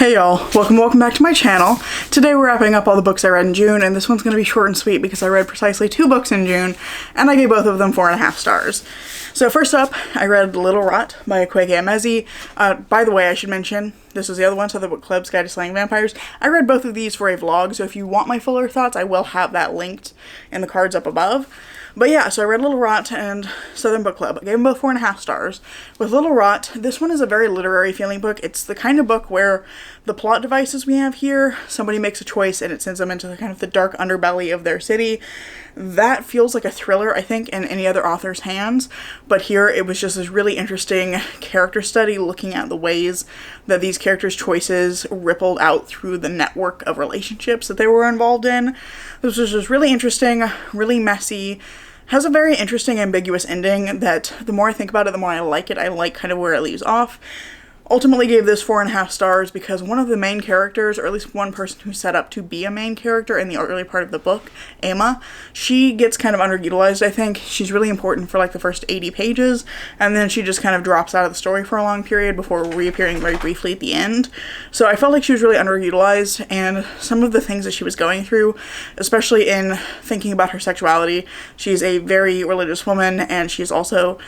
Hey y'all, welcome back to my channel. Today we're wrapping up all the books I read in June, and this one's going to be short and sweet because I read precisely 2 books in June, and I gave both of them 4.5 stars. So first up, I read Little Rot by Akwaeke Emezi. By the way, I should mention, this is the other one, so the Book Club's Guide to Slaying Vampires. I read both of these for a vlog, so if you want my fuller thoughts, I will have that linked in the cards up above. But yeah, so I read Little Rot and Southern Book Club. I gave them both 4.5 stars. With Little Rot, this one is a very literary feeling book. It's the kind of book where the plot devices we have here, somebody makes a choice and it sends them into the kind of the dark underbelly of their city. That feels like a thriller, I think, in any other author's hands. But here it was just this really interesting character study looking at the ways that these characters' choices rippled out through the network of relationships that they were involved in. This was just really interesting, really messy. Has a very interesting, ambiguous ending that the more I think about it, the more I like it. I like kind of where it leaves off. Ultimately gave this 4.5 stars because one of the main characters, or at least one person who's set up to be a main character in the early part of the book, Emma, she gets kind of underutilized, I think. She's really important for like the first 80 pages, and then she just kind of drops out of the story for a long period before reappearing very briefly at the end. So I felt like she was really underutilized, and some of the things that she was going through, especially in thinking about her sexuality, she's a very religious woman, and she's also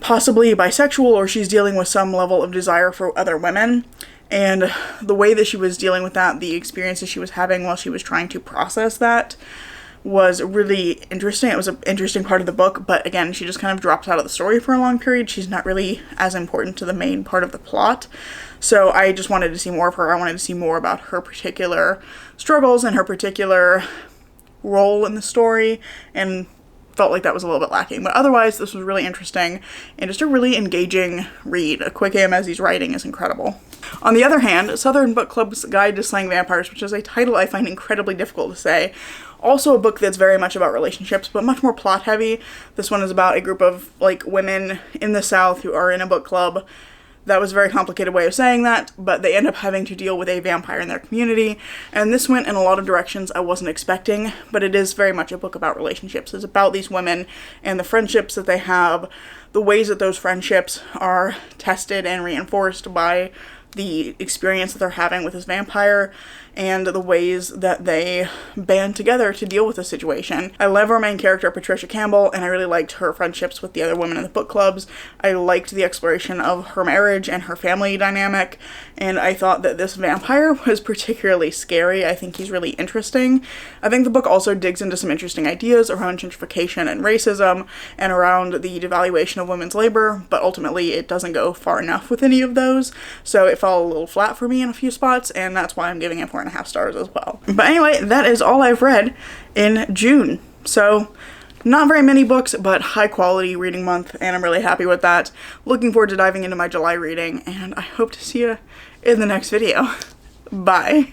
possibly bisexual, or she's dealing with some level of desire for other women, and the way that she was dealing with that, the experiences she was having while she was trying to process that, was really interesting. It was an interesting part of the book, but again, she just kind of drops out of the story for a long period. She's not really as important to the main part of the plot, so I just wanted to see more of her. I wanted to see more about her particular struggles and her particular role in the story, and felt like that was a little bit lacking. But otherwise, this was really interesting and just a really engaging read. Akwaeke Emezi's writing is incredible. On the other hand, Southern Book Club's Guide to Slaying Vampires, which is a title I find incredibly difficult to say, also a book that's very much about relationships, but much more plot heavy. This one is about a group of like women in the South who are in a book club. That was a very complicated way of saying that, but they end up having to deal with a vampire in their community, and this went in a lot of directions I wasn't expecting, but it is very much a book about relationships. It's about these women and the friendships that they have, the ways that those friendships are tested and reinforced by the experience that they're having with this vampire, and the ways that they band together to deal with the situation. I love our main character, Patricia Campbell, and I really liked her friendships with the other women in the book clubs. I liked the exploration of her marriage and her family dynamic, and I thought that this vampire was particularly scary. I think he's really interesting. I think the book also digs into some interesting ideas around gentrification and racism, and around the devaluation of women's labor, but ultimately it doesn't go far enough with any of those, so it fell a little flat for me in a few spots, and that's why I'm giving it 4.5 stars as well. But anyway, that is all I've read in June. So not very many books, but high quality reading month, and I'm really happy with that. Looking forward to diving into my July reading, and I hope to see you in the next video. Bye.